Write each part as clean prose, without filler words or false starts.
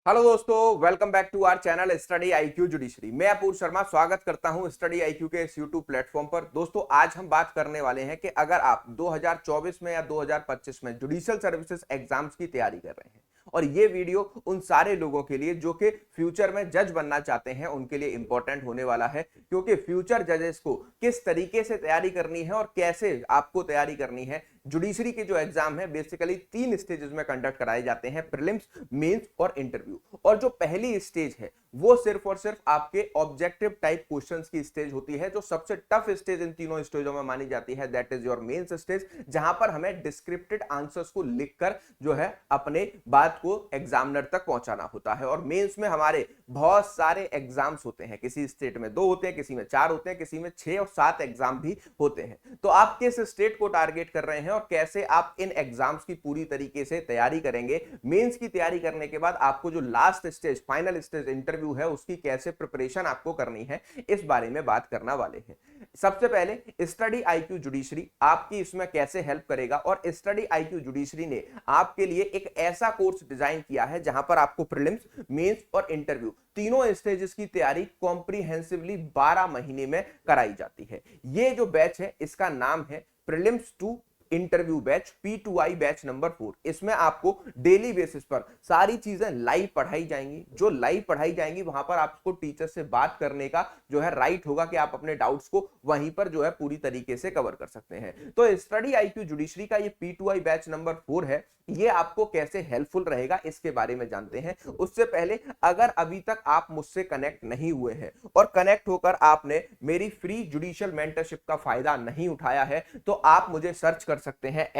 Hello दोस्तों, welcome back to our channel study IQ judiciary. मैं अपूर्व शर्मा स्वागत करता हूं स्टडी आईक्यू के इस यूट्यूब प्लेटफॉर्म पर। दोस्तों, आज हम बात करने वाले हैं कि अगर आप 2024 में या 2025 में जुडिशियल सर्विसेज एग्जाम्स की तैयारी कर रहे हैं, और ये वीडियो उन सारे लोगों के लिए जो कि फ्यूचर में जज बनना चाहते हैं उनके लिए इंपॉर्टेंट होने वाला है, क्योंकि फ्यूचर जजेस को किस तरीके से तैयारी करनी है और कैसे आपको तैयारी करनी है। जुडिशरी के जो एग्जाम है बेसिकली 3 स्टेजेस में कंडक्ट कराए जाते हैं, प्रीलिम्स, मेंस और इंटरव्यू। और जो पहली स्टेज है वो सिर्फ और सिर्फ आपके ऑब्जेक्टिव टाइप क्वेश्चंस की स्टेज होती है, जो सबसे टफ स्टेज इन तीनों स्टेजों में मानी जाती है, that is your mains stage, जहां पर हमें डिस्क्रिप्टेड आंसर्स को लिखकर जो है अपने बात को एग्जामिनर तक पहुंचाना होता है। और मेंस में हमारे बहुत सारे एग्जाम्स होते हैं, किसी स्टेट में 2 होते हैं, किसी में 4 होते हैं, किसी में 6 और 7 एग्जाम भी होते हैं। तो आप किस स्टेट को टारगेट कर रहे हैं और कैसे आप इन एग्जाम्स की पूरी तरीके से तैयारी करेंगे, मेंस की तैयारी करने के बाद आपको जो last stage, final stage interview है, उसकी कैसे प्रिपरेशन आपको करनी है, इस बारे में बात करना वाले हैं। सबसे पहले स्टडी आईक्यू जुडिशरी आपकी इसमें कैसे हेल्प करेगा, और स्टडी आईक्यू जुडिशरी ने आपके लिए एक ऐसा कोर्स डिजाइन किया है जहां पर आपको प्रीलिम्स, मेंस और इंटरव्यू तीनों स्टेजेस की तैयारी कॉम्प्रिहेंसिवली 12 महीने में कराई जाती है। ये जो बैच है इसका नाम है prelims to interview batch, P2I batch number 4। इसमें आपको डेली बेसिस पर सारी चीजें लाइव पढ़ाई जाएंगी। जो लाइव पढ़ाई जाएंगी वहां पर आपको टीचर से बात करने का जो है राइट होगा कि आप अपने डाउट्स को वहीं पर जो है पूरी तरीके से कवर कर सकते हैं। तो स्टडी आईक्यू जुडिशरी का ये P2I बैच नंबर 4 है, ये आपको कैसे हेल्पफुल रहेगा इसके बारे में जानते हैं। उससे पहले अगर अभी तक आप मुझसे कनेक्ट नहीं हुए हैं और कनेक्ट होकर आपने मेरी फ्री जुडिशियल मेंटरशिप का फायदा नहीं उठाया है, तो आप मुझे सर्च कर सकते हैं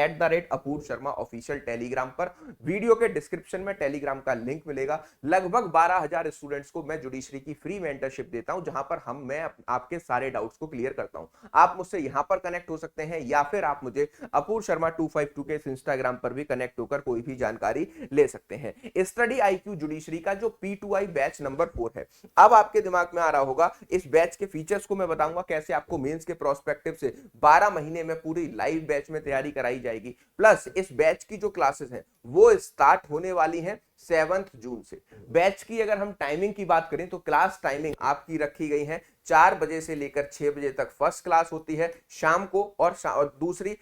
@अपूर्व शर्मा ऑफिशियल टेलीग्राम पर। वीडियो के डिस्क्रिप्शन में टेलीग्राम का लिंक मिलेगा। लगभग 12,000 स्टूडेंट्स को मैं जुडिशरी की फ्री मेंटरशिप देता हूं, जहां पर मैं आपके सारे डाउट्स को क्लियर करता हूं। आप मुझसे यहां पर कनेक्ट हो सकते हैं, या फिर आप मुझे अपूर्व शर्मा 252 के इंस्टाग्राम पर भी कनेक्ट होकर कोई भी जानकारी ले सकते हैं। स्टडी आईक्यू जुडिशरी का जो P2I बैच नंबर 4 है, अब आपके दिमाग में आ रहा होगा इस बैच के फीचर्स को मैं बताऊंगा, कैसे आपको मेंस के प्रोस्पेक्टिव से 12 महीने में पूरी लाइव बैच में तैयारी कराई जाएगी। प्लस इस बैच की जो क्लासेस हैं वो स्टार्ट होने वाली हैं 7 जून से। बैच की अगर हम टाइमिंग की बात करें तो क्लास टाइमिंग आपकी रखी गई है 4 बजे से लेकर 6 बजे तक फर्स्ट क्लास होती है शाम को, और दूसरी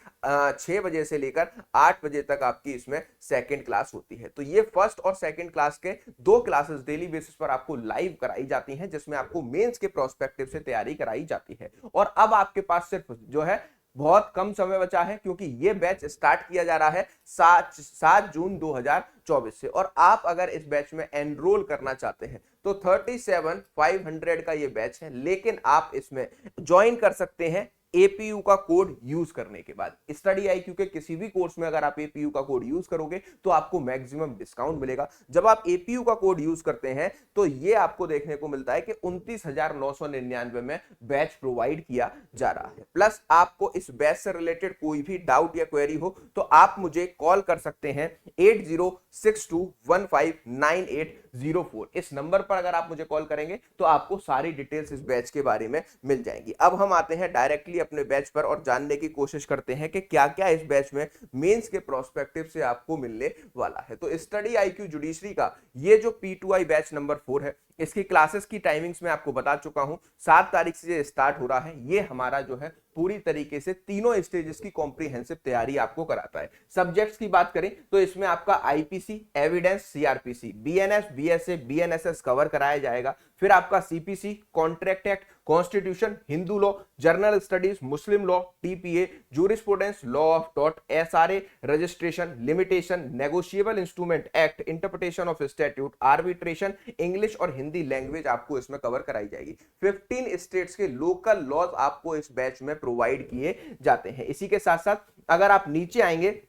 6 बजे से लेकर 8 बजे तक आपकी इसमें सेकंड क्लास होती है। तो ये फर्स्ट और सेकंड क्लास के 2 क्लासेस डेली बेसिस पर आपको लाइव कराई जाती हैं, जिसमें आपको मेंस के प्रोस्पेक्टिव से तैयारी कराई जाती है। और अब आपके पास सिर्फ जो है बहुत कम समय बचा है, क्योंकि ये बैच स्टार्ट किया जा रहा है 7 जून 2024 से। और आप अगर इस बैच में एनरोल करना चाहते हैं तो 37,500 का ये बैच है, लेकिन आप इसमें ज्वाइन कर सकते हैं एपीयू का कोड यूज करने के बाद। स्टडी आईक्यू के किसी भी कोर्स में अगर आप एपीयू का कोड यूज करोगे तो आपको मैक्सिमम डिस्काउंट मिलेगा। जब आप एपीयू का कोड यूज करते हैं तो ये आपको देखने को मिलता है कि 29,999 में बैच प्रोवाइड किया जा रहा है। प्लस आपको इस बैच से रिलेटेड कोई भी डाउट या क्वेरी हो तो आप मुझे कॉल कर सकते हैं 8062159804। इस नंबर पर अगर आप मुझे कॉल करेंगे तो आपको सारी डिटेल्स इस बैच के बारे में मिल जाएंगी। अब हम आते हैं डायरेक्टली अपने बैच पर और जानने की कोशिश करते हैं कि क्या क्या इस बैच में मेंस के प्रोस्पेक्टिव से आपको मिलने वाला है। तो स्टडी आईक्यू जुडिशरी का ये जो P2I बैच नंबर 4 है, इसकी क्लासेस की टाइमिंग्स मैं आपको बता चुका हूं। 7 तारीख से स्टार्ट हो रहा है। ये हमारा जो है पूरी तरीके से तीनों स्टेजेस की कॉम्प्रिहेंसिव तैयारी आपको कराता है। सब्जेक्ट्स की बात करें तो इसमें आपका IPC, evidence, CrPC, BNS, BSA, BNSS cover कराया जाएगा। फिर आपका CPC, contract act, constitution, Hindu law, journal studies, Muslim law, TPA, jurisprudence, law of tort, SRA, registration, limitation, negotiable instrument act, interpretation of statute, arbitration, English और Hindi language आपको इसमें cover कराई जाएगी। 15 states के लोकल लॉज आपको इस बैच में provide किए जाते हैं। इसी के साथ साथ अगर आप नीचे आएंगे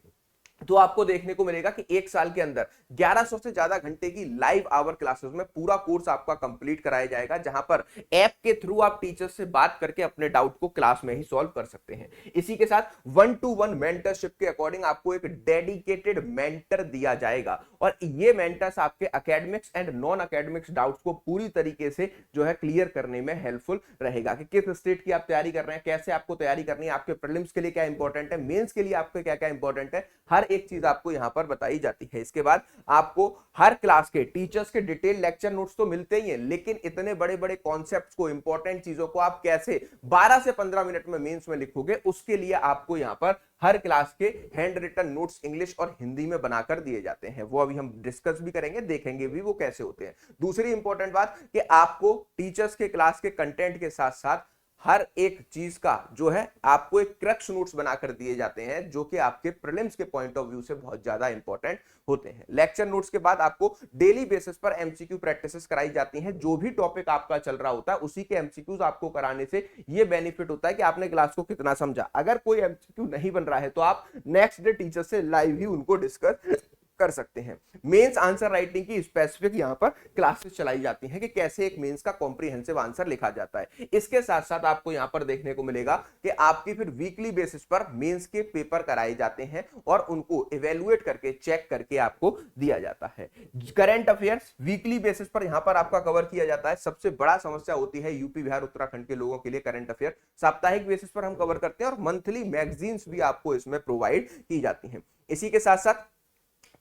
तो आपको देखने को मिलेगा कि 1 साल के अंदर 1100 से ज्यादा घंटे की लाइव आवर क्लासेस में पूरा कोर्स आपका कंप्लीट कराया जाएगा, जहां पर ऐप के थ्रू आप टीचर से बात करके अपने डाउट को क्लास में ही सॉल्व कर सकते हैं। इसी के साथ 1-to-1 मेंटरशिप के अकॉर्डिंग आपको एक डेडिकेटेड मेंटर दिया जाएगा, और ये मेंटर्स आपके academics and non academics doubts को पूरी तरीके से जो है क्लियर करने में हेल्पफुल रहेगा कि किस स्टेट की आप तैयारी कर रहे हैं, कैसे आपको तैयारी करनी है, आपके प्रीलिम्स के लिए क्या इंपॉर्टेंट है, मेंस के लिए आपके क्या क्या इंपॉर्टेंट है, हर एक चीज आपको यहाँ पर बताई जाती है। इसके बाद आपको हर क्लास के टीचर्स के डिटेल लेक्चर नोट्स तो मिलते ही हैं, लेकिन इतने बड़े बड़े कॉन्सेप्ट्स को, इंपॉर्टेंट चीजों को आप कैसे 12 से 15 मिनट में मेंस में लिखोगे, उसके लिए आपको यहाँ पर हर क्लास के हैंड रिटन नोट्स इंग्लिश और हिंदी में बनाकर दिए जाते हैं। वो अभी हम डिस्कस भी करेंगे, देखेंगे भी वो कैसे होते हैं। दूसरी इंपॉर्टेंट बात कि आपको टीचर्स के क्लास के कंटेंट के साथ साथ हर एक चीज का जो है आपको एक क्रक्स नोट्स बनाकर दिए जाते हैं, जो कि आपके प्रीलिम्स के पॉइंट ऑफ व्यू से बहुत ज्यादा इंपॉर्टेंट होते हैं। लेक्चर नोट्स के बाद आपको डेली बेसिस पर एमसीक्यू प्रैक्टिसेस कराई जाती हैं। जो भी टॉपिक आपका चल रहा होता है उसी के एमसीक्यूज आपको कराने से ये बेनिफिट होता है कि आपने क्लास को कितना समझा। अगर कोई एमसीक्यू नहीं बन रहा है तो आप नेक्स्ट डे टीचर से लाइव ही उनको डिस्कस कर सकते हैं। मेंस आंसर राइटिंग की स्पेसिफिक यहां पर क्लासेस चलाई जाती हैं कि कैसे एक मेंस का कॉम्प्रिहेंसिव आंसर लिखा जाता है। इसके साथ साथ आपको यहां पर देखने को मिलेगा कि आपकी फिर वीकली बेसिस पर मेंस के पेपर कराए जाते हैं और उनको इवेलुएट करके, चेक करके आपको दिया जाता है। करंट अफेयर्स वीकली बेसिस पर यहां पर आपका कवर किया जाता है। सबसे बड़ा समस्या होती है यूपी, बिहार, उत्तराखंड के लोगों के लिए करंट अफेयर साप्ताहिक बेसिस पर हम कवर करते हैं और मंथली मैगजीन्स भी आपको इसमें प्रोवाइड की जाती हैं। इसी के साथ साथ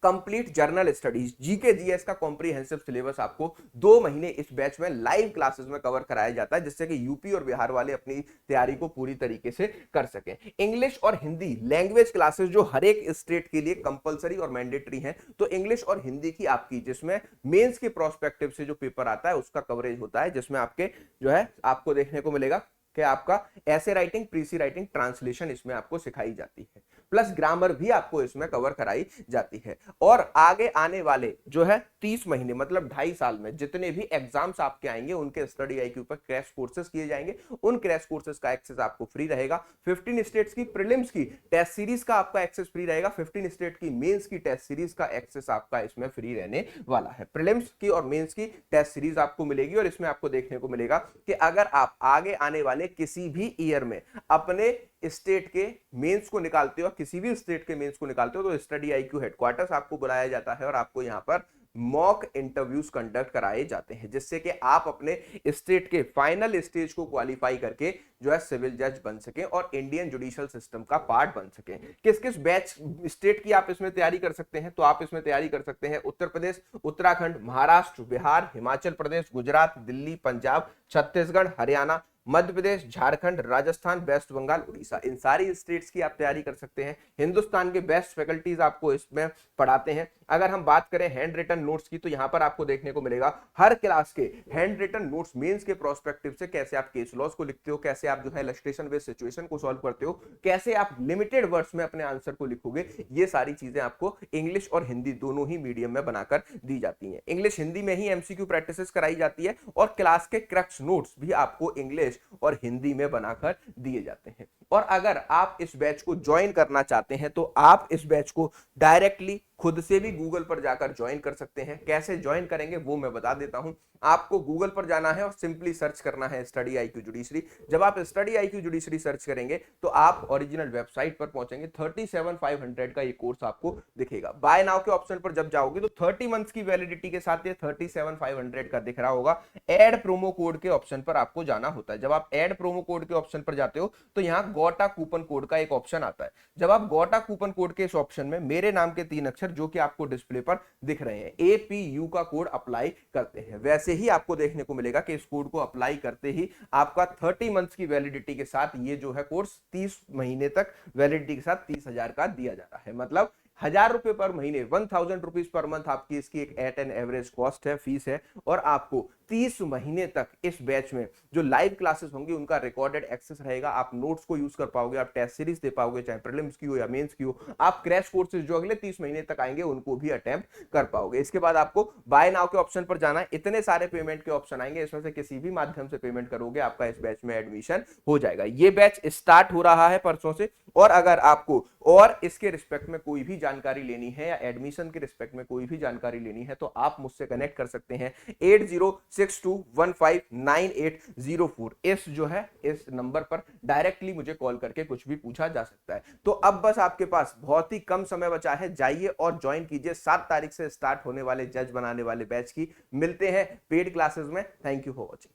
complete journal studies, GK GS का कॉम्प्रिहेंसिव सिलेबस आपको 2 महीने इस बैच में लाइव क्लासेस में कवर कराया जाता है, जिससे कि यूपी और बिहार वाले अपनी तैयारी को पूरी तरीके से कर सकें। इंग्लिश और हिंदी लैंग्वेज क्लासेस जो हर एक स्टेट के लिए कंपलसरी और मैंडेटरी हैं, तो इंग्लिश और हिंदी की आपकी, जिसमें मेंस के प्रोस्पेक्टिव से जो पेपर आता है उसका कवरेज होता है, जिसमें आपके जो है आपको देखने को मिलेगा कि आपका ऐसे राइटिंग, प्रीसी राइटिंग, ट्रांसलेशन इसमें आपको सिखाई जाती है, प्लस ग्रामर भी आपको इसमें कवर कराई जाती है। और आगे आने वाले जो है 30 महीने मतलब 2.5 साल में जितने भी एग्जाम्स आपके आएंगे उनके स्टडी आईक्यू पर क्रैश कोर्सेज किए जाएंगे। उन क्रैश कोर्सेज का एक्सेस आपको फ्री रहेगा। 15 स्टेट्स की प्रीलिम्स की टेस्ट सीरीज का आपका एक्सेस फ्री रहेगा। 15 स्टेट की मेंस की टेस्ट सीरीज का एक्सेस आपका इसमें फ्री रहने वाला है। प्रीलिम्स की और मेंस की टेस्ट सीरीज आपको मिलेगी और इसमें आपको देखने को मिलेगा कि अगर आप आगे आने वाले किसी भी ईयर में अपने स्टेट के मेंस को निकालते हो, किसी भी स्टेट के मेंस को निकालते हो, तो स्टडी आईक्यू हेडक्वार्टर्स आपको बुलाया जाता है और आपको यहां पर मॉक इंटरव्यूज कंडक्ट कराए जाते हैं, जिससे कि आप अपने स्टेट के फाइनल स्टेज को क्वालिफाई करके जो है सिविल जज बन सकें और इंडियन जुडिशियल सिस्टम का पार्ट बन सकें। किस किस बैच स्टेट की आप इसमें तैयारी कर सकते हैं, तो आप इसमें तैयारी कर सकते हैं उत्तर प्रदेश, उत्तराखंड, महाराष्ट्र, बिहार, हिमाचल प्रदेश, गुजरात, दिल्ली, पंजाब, छत्तीसगढ़, हरियाणा, मध्य प्रदेश, झारखंड, राजस्थान, वेस्ट बंगाल, उड़ीसा, इन सारी स्टेट्स की आप तैयारी कर सकते हैं। हिंदुस्तान के बेस्ट फैकल्टीज आपको इसमें पढ़ाते हैं। अगर हम बात करें हैंड रिटन नोट्स की, तो यहां पर आपको देखने को मिलेगा हर क्लास के हैंड रिटन नोट्स मेंस के प्रोस्पेक्टिव से, कैसे आप केस लॉस को लिखते हो, कैसे आप जो है इलस्ट्रेशन बेस्ड सिचुएशन को सॉल्व करते हो, कैसे आप लिमिटेड वर्ड्स में अपने आंसर को लिखोगे, ये सारी चीजें आपको इंग्लिश और हिंदी दोनों ही मीडियम में बनाकर दी जाती हैं। इंग्लिश हिंदी में ही एमसीक्यू प्रैक्टिसेस कराई जाती है और क्लास के क्रक्स नोट्स भी आपको इंग्लिश और हिंदी में बनाकर दिए जाते हैं। और अगर आप इस बैच को ज्वाइन करना चाहते हैं तो आप इस बैच को डायरेक्टली खुद से भी गूगल पर जाकर ज्वाइन कर सकते हैं। कैसे ज्वाइन करेंगे वो मैं बता देता हूं। आपको गूगल पर जाना है और सिंपली सर्च करना है स्टडी आईक्यू जुडिशरी। जब आप स्टडी आईक्यू जुडिशरी सर्च करेंगे तो आप ओरिजिनल वेबसाइट पर पहुंचेंगे। 37,500 का ये कोर्स आपको दिखेगा। बाय नाउ के ऑप्शन पर जब जाओगे तो 30 मंथ्स की वैलिडिटी के साथ ये 37,500 का दिख रहा होगा। एड प्रोमो कोड के ऑप्शन पर आपको जाना होता है। जब आप एड प्रोमो कोड के ऑप्शन पर जाते हो तो यहाँ गोटा कूपन कोड का एक ऑप्शन आता है। जब आप गोटा कूपन कोड के इस ऑप्शन में मेरे नाम के 3 अक्षर जो कि आपको डिस्प्ले पर दिख रहे हैं, APU का कोड अप्लाई करते हैं, वैसे ही आपको देखने को मिलेगा कि इस कोड को अप्लाई करते ही आपका 30 मंथ्स की वैलिडिटी के साथ ये जो है कोर्स 30 महीने तक वैलिडिटी के साथ 30,000 का दिया जाता है। मतलब 1,000 रुपए पर महीने, 1,000 रुपीज पर मंथ आपकी इसकी एक एट एन एवरेज कॉस्ट है, फीस है। और आपको 30 महीने तक इस बैच में जो लाइव क्लासेस होंगी उनका रिकॉर्डेड एक्सेस रहेगा। आप नोट्स को यूज कर पाओगे, आप टेस्ट सीरीज दे पाओगे, चाहे प्रीलिम्स की हो या मेंस की हो। आप क्रैश कोर्सेज जो अगले 30 महीने तक आएंगे उनको भी अटेम्प्ट कर पाओगे। इसके बाद आपको बाय नाउ के ऑप्शन पर जाना है। इतने सारे पेमेंट के ऑप्शन आएंगे, इसमें से किसी भी माध्यम से पेमेंट करोगे आपका इस बैच में एडमिशन हो जाएगा। ये बैच स्टार्ट हो रहा है परसों से। और अगर आपको और इसके रिस्पेक्ट में कोई भी जानकारी लेनी है या एडमिशन के रिस्पेक्ट में कोई भी जानकारी लेनी है तो आप मुझसे कनेक्ट कर सकते हैं 8062159804। इस जो है इस नंबर पर डायरेक्टली मुझे कॉल करके कुछ भी पूछा जा सकता है। तो अब बस आपके पास बहुत ही कम समय बचा है, जाइए और ज्वाइन कीजिए 7 तारीख से स्टार्ट होने वाले जज बनाने वाले बैच की। मिलते हैं पेड क्लासेस में। Thank you for watching.